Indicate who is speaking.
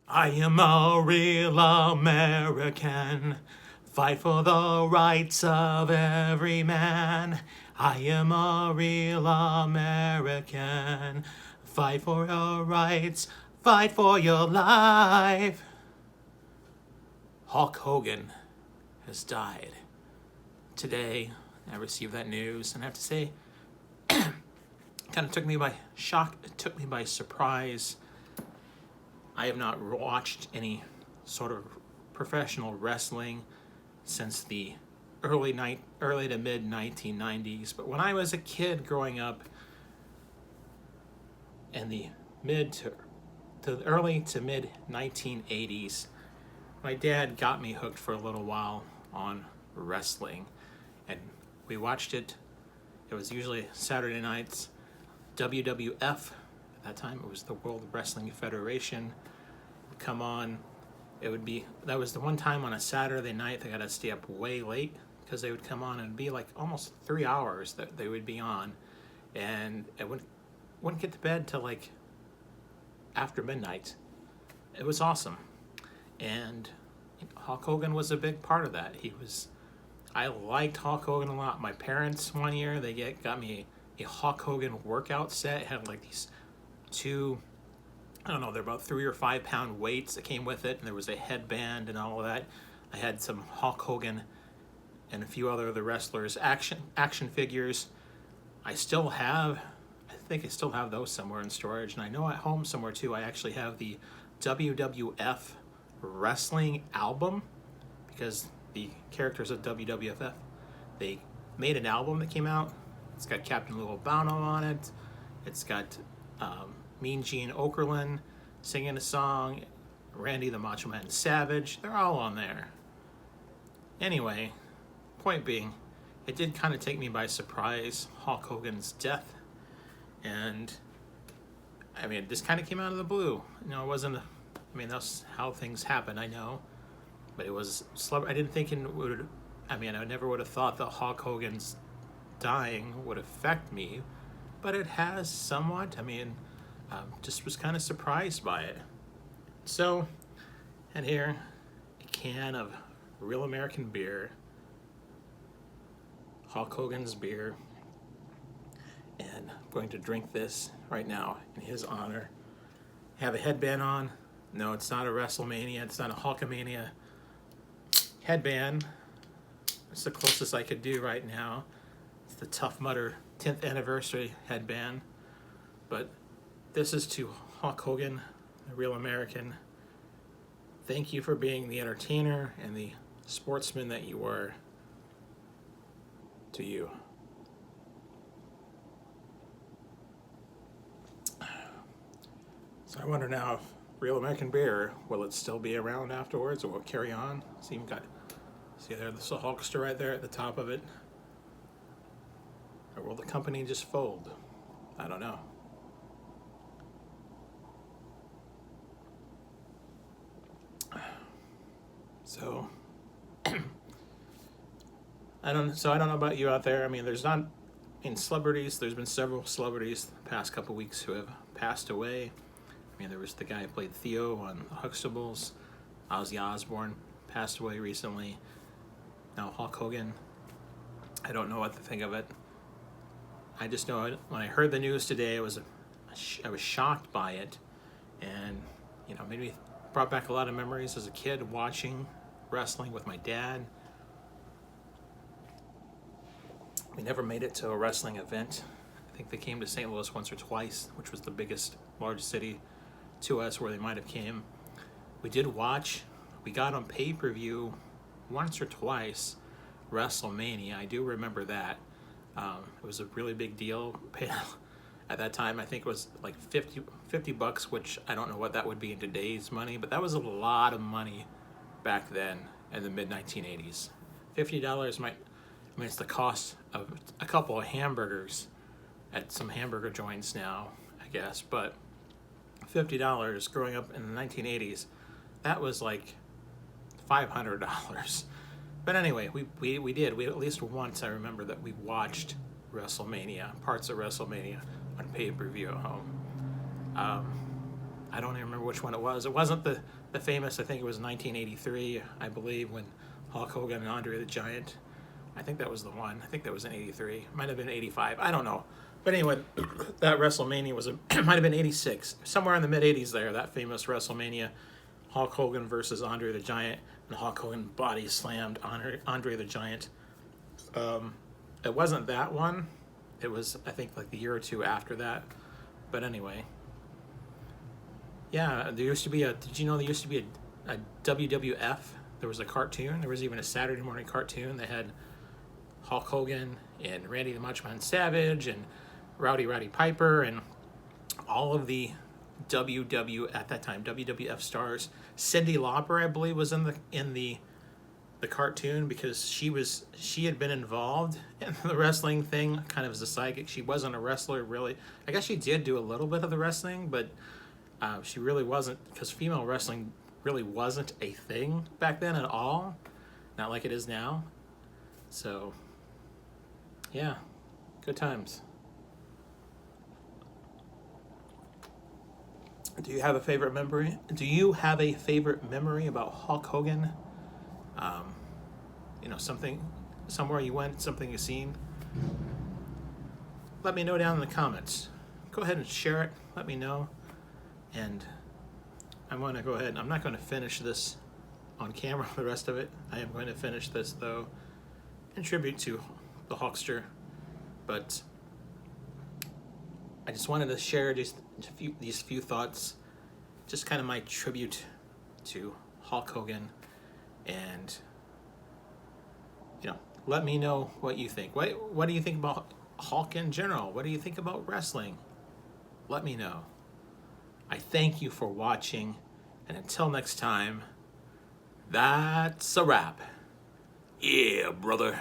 Speaker 1: I am a real American. Fight for the rights of every man. I am a real American. Fight for your rights. Fight for your life. Hulk Hogan has died. Today, I received that news, and I have to say, kind of took me by shock. It took me by surprise. I have not watched any sort of professional wrestling since the early to mid 1990s. But when I was a kid growing up in the mid to early to mid 1980s, my dad got me hooked for a little while on wrestling, and we watched it. It was usually Saturday nights. WWF, at that time it was the World Wrestling Federation, would come on. That was the one time on a Saturday night they got to stay up way late because they would come on and it'd be like almost 3 hours that they would be on, and it wouldn't get to bed till like after midnight. It was awesome, and Hulk Hogan was a big part of that. I liked Hulk Hogan a lot. My parents one year they got me a Hulk Hogan workout set. It had like these two, I don't know, they're about 3 or 5 pound weights that came with it, and there was a headband and all of that. I had some Hulk Hogan and a few other of the wrestlers action figures. I think I still have those somewhere in storage, and I know at home somewhere too. I actually have the WWF wrestling album, because the characters of WWF, they made an album that came out. It's got Captain Lou Albano on it. It's got Mean Gene Okerlund singing a song, Randy the Macho Man Savage. They're all on there. Anyway, point being, it did kind of take me by surprise, Hulk Hogan's death. And I mean, it just kind of came out of the blue. It wasn't. That's how things happen, I know. But it was. I didn't think it would. I never would have thought that Hulk Hogan's dying would affect me, but it has somewhat. Just was kind of surprised by it. So, and here, a can of real American beer, Hulk Hogan's beer, and I'm going to drink this right now in his honor. I have a headband on. No, it's not a WrestleMania. It's not a Hulkamania headband. It's the closest I could do right now. It's the Tough Mudder 10th anniversary headband. But this is to Hulk Hogan, the real American. Thank you for being the entertainer and the sportsman that you were. To you. So I wonder now if real American beer, will it still be around afterwards, or will it carry on? See there's the Hulkster right there at the top of it. Or will the company just fold? I don't know. So I don't know about you out there. Celebrities, there's been several celebrities the past couple weeks who have passed away. There was the guy who played Theo on the Huxtables. Ozzy Osbourne passed away recently. Now Hulk Hogan, I don't know what to think of it. I just know when I heard the news today, I was shocked by it, and maybe brought back a lot of memories as a kid watching wrestling with my dad. We never made it to a wrestling event. I think they came to St. Louis once or twice, which was the largest city to us where they might have came. We got on pay-per-view once or twice WrestleMania. I do remember that. It was a really big deal. At that time, I think it was like $50, which I don't know what that would be in today's money, but that was a lot of money back then in the mid-1980s. $50 it's the cost of a couple of hamburgers at some hamburger joints now, I guess. But $50 growing up in the 1980s, that was like $500. But anyway, we did. We at least once, I remember that we watched parts of WrestleMania on pay-per-view at home. I don't even remember which one it was. It wasn't the famous, I think it was 1983, I believe, when Hulk Hogan and Andre the Giant. I think that was the one. I think that was in 83. Might have been 85. I don't know. But anyway, that WrestleMania was, it might have been 86. Somewhere in the mid-80s there, that famous WrestleMania, Hulk Hogan versus Andre the Giant, and Hulk Hogan body slammed Andre the Giant. It wasn't that one. It was, I think, like the year or two after that. But anyway. Yeah, there used to be did you know there used to be a WWF? There was a cartoon. There was even a Saturday morning cartoon. They had Hulk Hogan and Randy the Macho Man Savage and Rowdy Piper and all of the at that time WWF stars. Cyndi Lauper, I believe, was in the cartoon because she had been involved in the wrestling thing kind of as a psychic. She wasn't a wrestler really. I guess she did do a little bit of the wrestling, but she really wasn't, because female wrestling really wasn't a thing back then at all. Not like it is now. So, yeah, good times. Do you have a favorite memory? Do you have a favorite memory about Hulk Hogan? Something, somewhere you went, something you seen? Let me know down in the comments. Go ahead and share it. Let me know. And I'm going to go ahead. I'm not going to finish this on camera, the rest of it. I am going to finish this, though, in tribute to the Hulkster. But I just wanted to share just these few thoughts, just kind of my tribute to Hulk Hogan. And, let me know what you think. What do you think about Hulk in general? What do you think about wrestling? Let me know. I thank you for watching, and until next time, that's a wrap. Yeah, brother.